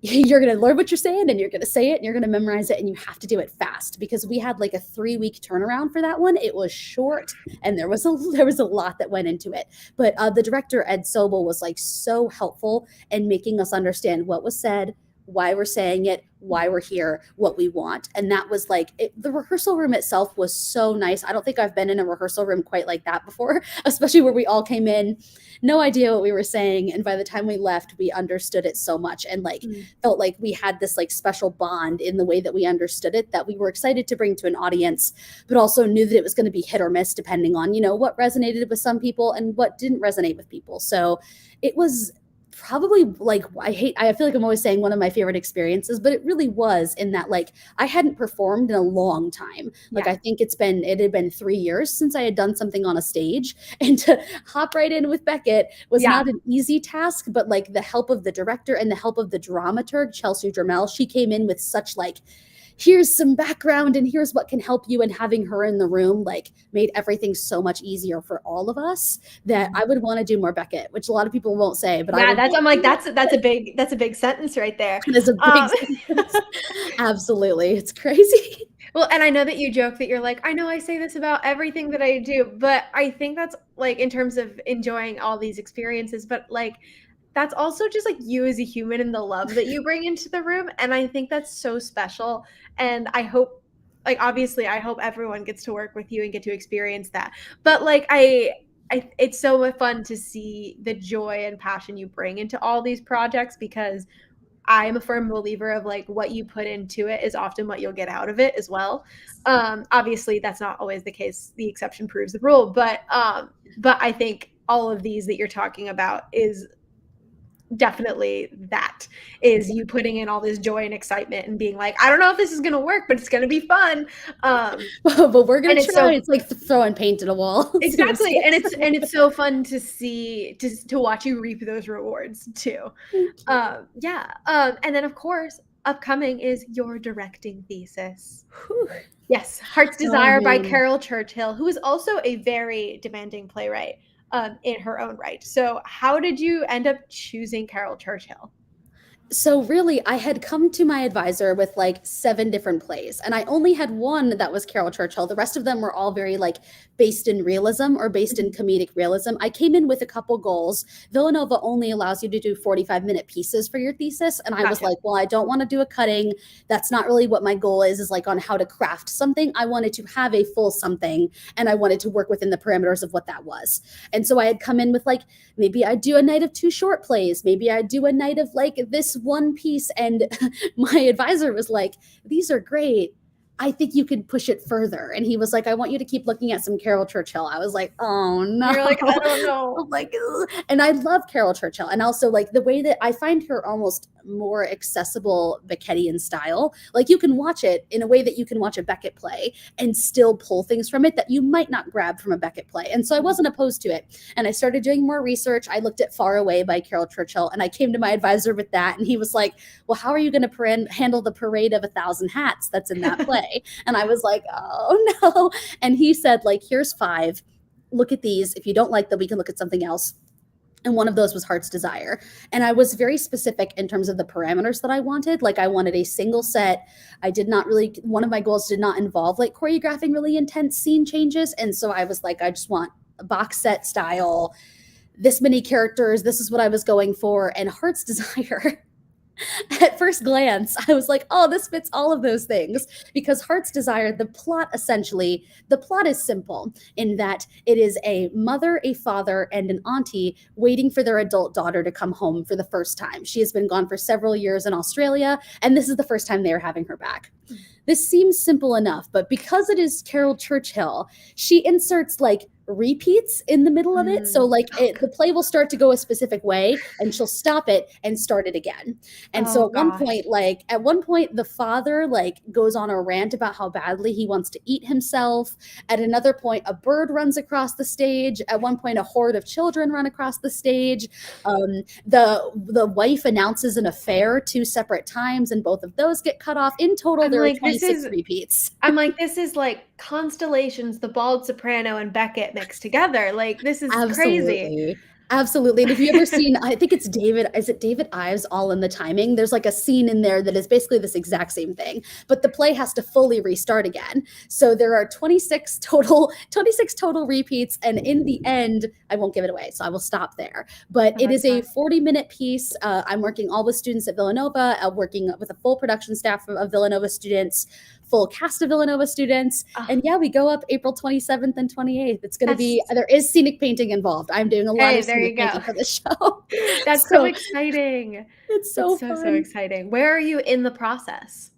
you're going to learn what you're saying and you're going to say it and you're going to memorize it, and you have to do it fast, because we had like a 3-week turnaround for that one. It was short and there was a lot that went into it. But the director, Ed Sobel, was like so helpful in making us understand what was said, why we're saying it, why we're here, what we want. And that was like, the rehearsal room itself was so nice. I don't think I've been in a rehearsal room quite like that before, especially where we all came in, no idea what we were saying. And by the time we left, we understood it so much, and like felt like we had this like special bond in the way that we understood it, that we were excited to bring to an audience, but also knew that it was going to be hit or miss depending on, what resonated with some people and what didn't resonate with people. So it was probably like, I feel like I'm always saying one of my favorite experiences, but it really was, in that like I hadn't performed in a long time. Like I think it had been 3 years since I had done something on a stage, and to hop right in with Beckett was not an easy task, but like the help of the director and the help of the dramaturg, Chelsea Dramel, she came in with such like here's some background and here's what can help you, and having her in the room like made everything so much easier for all of us that I would want to do more Beckett, which a lot of people won't say, but yeah, I'm like, that's a big sentence right there. That's a big sentence. Absolutely. It's crazy. Well, and I know that you joke that you're like, I know I say this about everything that I do, but I think that's like in terms of enjoying all these experiences, but like that's also just like you as a human and the love that you bring into the room. And I think that's so special. And I hope, like, obviously, I hope everyone gets to work with you and get to experience that. But like, it's so fun to see the joy and passion you bring into all these projects, because I'm a firm believer of like what you put into it is often what you'll get out of it as well. Obviously that's not always the case. The exception proves the rule, but I think all of these that you're talking about is definitely that, is you putting in all this joy and excitement and being like, I don't know if this is going to work, but it's going to be fun. But we're going to try. It's like throwing paint at a wall. Exactly. And it's so fun to see, to watch you reap those rewards too. Yeah. And then of course, upcoming is your directing thesis. Whew. Yes. Heart's Desire by Carol Churchill, who is also a very demanding playwright. In her own right. So how did you end up choosing Carol Churchill? So really, I had come to my advisor with like 7 different plays, and I only had one that was Carol Churchill. The rest of them were all very like based in realism or based in comedic realism. I came in with a couple goals. Villanova only allows you to do 45-minute pieces for your thesis. And I was like, well, I don't want to do a cutting. That's not really what my goal is like on how to craft something. I wanted to have a full something, and I wanted to work within the parameters of what that was. And so I had come in with like, maybe I'd do a night of 2 short plays. Maybe I'd do a night of like this one piece. And my advisor was like, these are great. I think you could push it further. And he was like, I want you to keep looking at some Carol Churchill. I was like, oh no. You're like, I don't know. I'm like, ugh. And I love Carol Churchill. And also like the way that I find her almost more accessible Beckettian style. Like you can watch it in a way that you can watch a Beckett play and still pull things from it that you might not grab from a Beckett play. And so I wasn't opposed to it. And I started doing more research. I looked at Far Away by Carol Churchill, and I came to my advisor with that. And he was like, well, how are you going to handle the parade of 1,000 hats that's in that play? And I was like, oh no. And he said, like, here's 5. Look at these. If you don't like them, we can look at something else. And one of those was Heart's Desire. And I was very specific in terms of the parameters that I wanted. Like I wanted a single set. One of my goals did not involve like choreographing really intense scene changes. And so I was like, I just want a box set style, this many characters. This is what I was going for. And Heart's Desire, at first glance, I was like, oh, this fits all of those things, because Heart's Desire, the plot is simple in that it is a mother, a father, and an auntie waiting for their adult daughter to come home for the first time. She has been gone for several years in Australia, and this is the first time they are having her back. This seems simple enough, but because it is Carol Churchill, she inserts like repeats in the middle of it. So like the play will start to go a specific way and she'll stop it and start it again. And so at one point the father like goes on a rant about how badly he wants to eat himself. At another point, a bird runs across the stage. At one point, a horde of children run across the stage. The wife announces an affair 2 separate times, and both of those get cut off. In total, there are 26 repeats. I'm like, this is like Constellations, The Bald Soprano, and Beckett mixed together. Like, this is crazy. Absolutely. And if you've ever seen, I think it's David Ives' All in the Timing. There's like a scene in there that is basically this exact same thing, but the play has to fully restart again. So there are 26 total repeats. And in the end, I won't give it away, so I will stop there. But it is a 40-minute piece. I'm working all with students at Villanova, working with a full production staff of Villanova students, full cast of Villanova students. And yeah, we go up April 27th and 28th. It's going to be, there is scenic painting involved. I'm doing a lot of scenic painting for the show. That's so exciting. It's so fun. So exciting. Where are you in the process?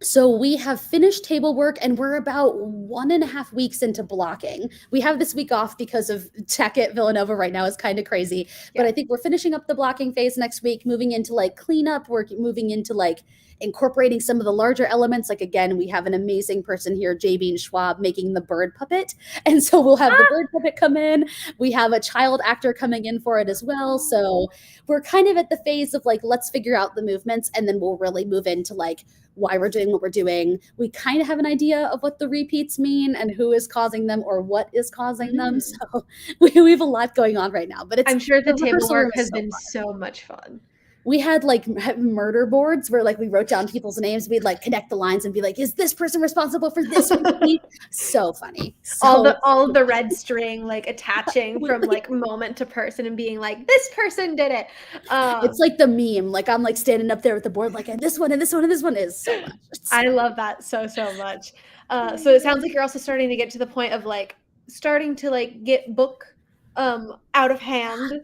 So we have finished table work, and we're about 1.5 weeks into blocking. We have this week off because of tech at Villanova right now is kind of crazy. But I think we're finishing up the blocking phase next week, moving into like cleanup work, moving into like incorporating some of the larger elements. Like, again, we have an amazing person here, JB Schwab, making the bird puppet. And so we'll have the bird puppet come in. We have a child actor coming in for it as well. So we're kind of at the phase of like, let's figure out the movements, and then we'll really move into like why we're doing what we're doing. We kind of have an idea of what the repeats mean and who is causing them or what is causing them. So we have a lot going on right now, but I'm sure the table work has so been fun. So much fun. We had like murder boards where like we wrote down people's names. We'd like connect the lines and be like, is this person responsible for this? So funny. So all of the red string like attaching from like moment to person and being like, this person did it. It's like the meme. Like I'm like standing up there with the board like, and this one and this one and this one is so much. I love that so much. So it sounds like you're also starting to get to the point of like starting to like get book out of hand.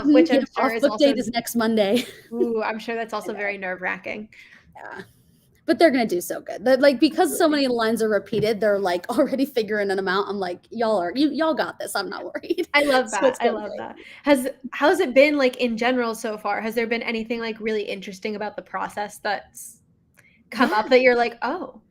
Which I'm sure is also date is next Monday. Ooh, I'm sure that's also very nerve-wracking. Yeah, but they're gonna do so good. Like because so many lines are repeated, they're like already figuring them out. I'm like, y'all got this. I'm not worried. I love that. I love that. How's it been like in general so far? Has there been anything like really interesting about the process that's come up that you're like, oh?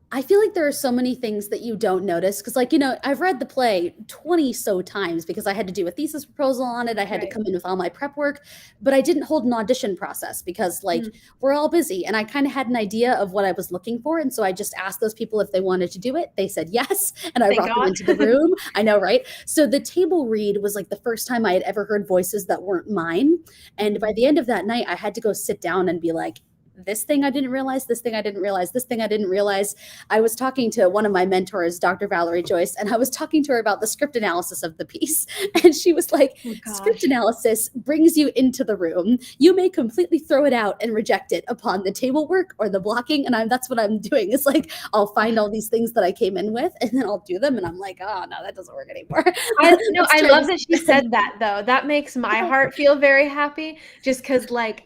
I feel like there are so many things that you don't notice because, like, you know, I've read the play 20 so times because I had to do a thesis proposal on it. I had to come in with all my prep work, but I didn't hold an audition process because, like, we're all busy. And I kind of had an idea of what I was looking for. And so I just asked those people if they wanted to do it. They said yes. And I brought them into the room. I know, right? So the table read was like the first time I had ever heard voices that weren't mine. And by the end of that night, I had to go sit down and be like, this thing I didn't realize, this thing I didn't realize, this thing I didn't realize. I was talking to one of my mentors, Dr. Valerie Joyce, and I was talking to her about the script analysis of the piece. And she was like, script analysis brings you into the room. You may completely throw it out and reject it upon the table work or the blocking. And that's what I'm doing. It's like, I'll find all these things that I came in with and then I'll do them. And I'm like, oh, no, that doesn't work anymore. I love that she said that, though. That makes my heart feel very happy just because, like,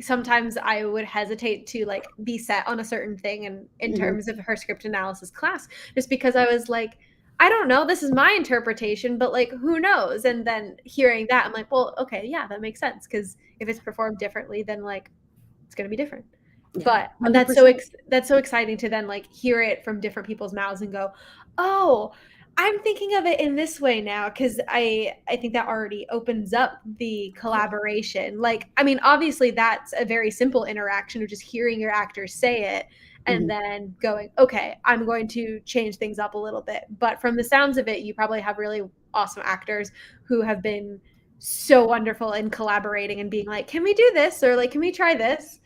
sometimes I would hesitate to like be set on a certain thing and in terms of her script analysis class, just because I was like, I don't know, this is my interpretation, but like, who knows? And then hearing that, I'm like, well, okay, yeah, that makes sense. Because if it's performed differently, then like, it's going to be different. Yeah, but that's so exciting to then like hear it from different people's mouths and go, oh, I'm thinking of it in this way now, because I think that already opens up the collaboration. Like, I mean, obviously that's a very simple interaction of just hearing your actors say it and then going, okay, I'm going to change things up a little bit. But from the sounds of it, you probably have really awesome actors who have been so wonderful in collaborating and being like, can we do this? Or like, can we try this?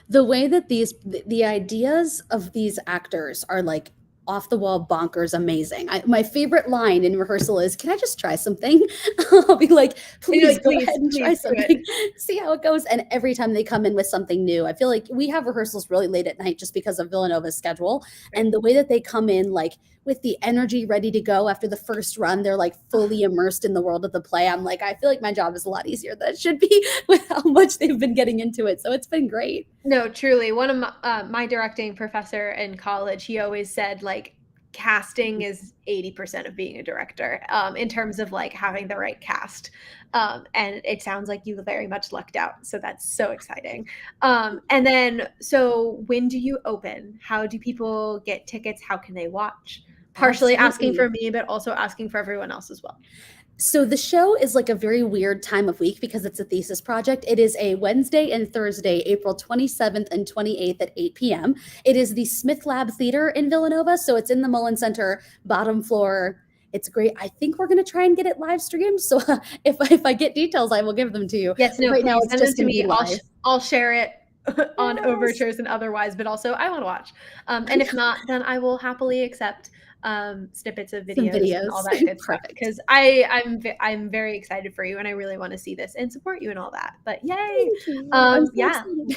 The way that the ideas of these actors are like off the wall bonkers amazing. My favorite line in rehearsal is, can I just try something? I'll be like, please go ahead and try something. See how it goes. And every time they come in with something new, I feel like we have rehearsals really late at night just because of Villanova's schedule. And the way that they come in like with the energy ready to go after the first run, they're like fully immersed in the world of the play. I'm like, I feel like my job is a lot easier than it should be with how much they've been getting into it. So it's been great. No, truly. One of my directing professor in college, he always said like casting is 80% of being a director in terms of like having the right cast. And it sounds like you very much lucked out. So that's so exciting. And then, so when do you open? How do people get tickets? How can they watch? Partially asking for me, but also asking for everyone else as well. So the show is like a very weird time of week because it's a thesis project. It is a Wednesday and Thursday, April 27th and 28th at 8 p.m. It is the Smith Lab Theater in Villanova. So it's in the Mullen Center, bottom floor. It's great. I think we're going to try and get it live streamed. So if I get details, I will give them to you. Yes, no, right now it's just to me. I'll share it on Overtures and otherwise, but also I want to watch. And if not, then I will happily accept snippets of videos and all that good stuff, because I'm very excited for you and I really want to see this and support you and all that. But yay,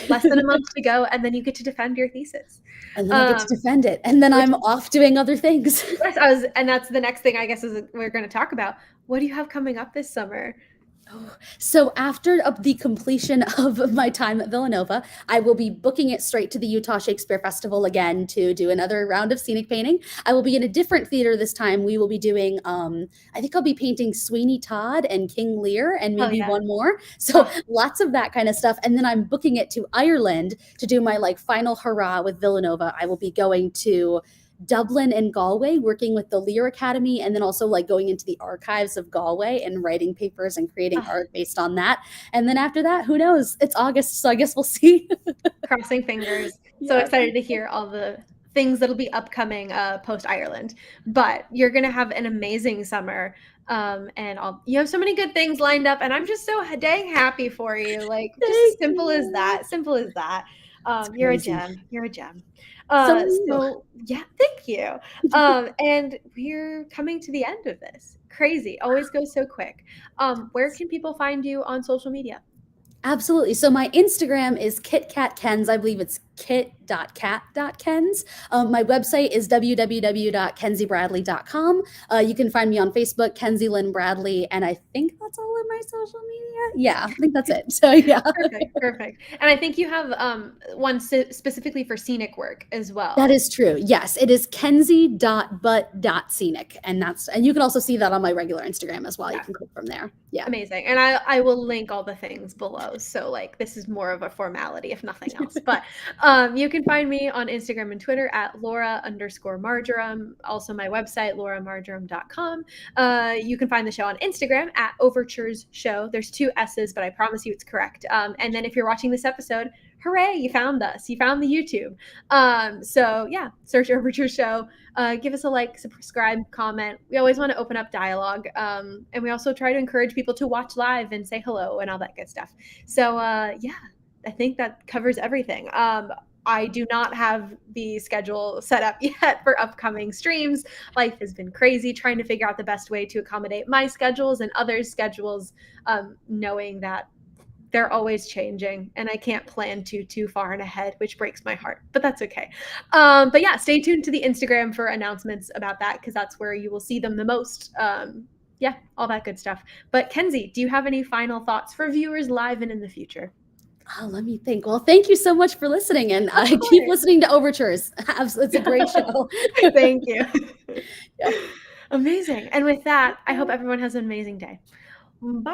less than a month to go and then you get to defend your thesis, and then I get to defend it, and then I'm off doing other things. And that's the next thing I guess is we're going to talk about. What do you have coming up this summer? So after the completion of my time at Villanova, I will be booking it straight to the Utah Shakespeare Festival again to do another round of scenic painting. I will be in a different theater this time. We will be doing, I think I'll be painting Sweeney Todd and King Lear and maybe one more. So lots of that kind of stuff. And then I'm booking it to Ireland to do my like final hurrah with Villanova. I will be going to Dublin and Galway, working with the Lear Academy, and then also like going into the archives of Galway and writing papers and creating art based on that. And then after that, who knows? It's August, so I guess we'll see. Crossing fingers. So excited to hear all the things that'll be upcoming post Ireland. But you're gonna have an amazing summer. And you have so many good things lined up, and I'm just so dang happy for you. Like just simple as that. Simple as that. You're a gem. You're a gem. So yeah, thank you. And we're coming to the end of this. Crazy. Always goes so quick. Where can people find you on social media? Absolutely. So my Instagram is KitKatKens. I believe it's kit.cat.kens. My website is www.kenziebradley.com. You can find me on Facebook, Kenzie Lynn Bradley, and I think that's all in my social media. Yeah, I think that's it. So yeah. Perfect. And I think you have one specifically for scenic work as well. That is true. Yes, it is kenzie.but.scenic. And you can also see that on my regular Instagram as well. You can click from there. Yeah. Amazing. And I will link all the things below. So like this is more of a formality if nothing else. But you can find me on Instagram and Twitter at Lora_Marjoram. Also my website, loramarjoram.com. You can find the show on Instagram at Overtures Show. There's 2 S's, but I promise you it's correct. And then if you're watching this episode, hooray, you found us. You found the YouTube. So yeah, search Overture Show. Give us a like, subscribe, comment. We always want to open up dialogue. And we also try to encourage people to watch live and say hello and all that good stuff. So yeah, I think that covers everything. I do not have the schedule set up yet for upcoming streams. Life has been crazy trying to figure out the best way to accommodate my schedules and others' schedules, knowing that they're always changing and I can't plan too far in ahead, which breaks my heart, but that's okay. But yeah, stay tuned to the Instagram for announcements about that because that's where you will see them the most. Yeah, all that good stuff. But Kenzie, do you have any final thoughts for viewers live and in the future? Oh, let me think. Well, thank you so much for listening, and keep listening to Overtures. It's a great show. Thank you. Yeah. Amazing. And with that, I hope everyone has an amazing day. Bye.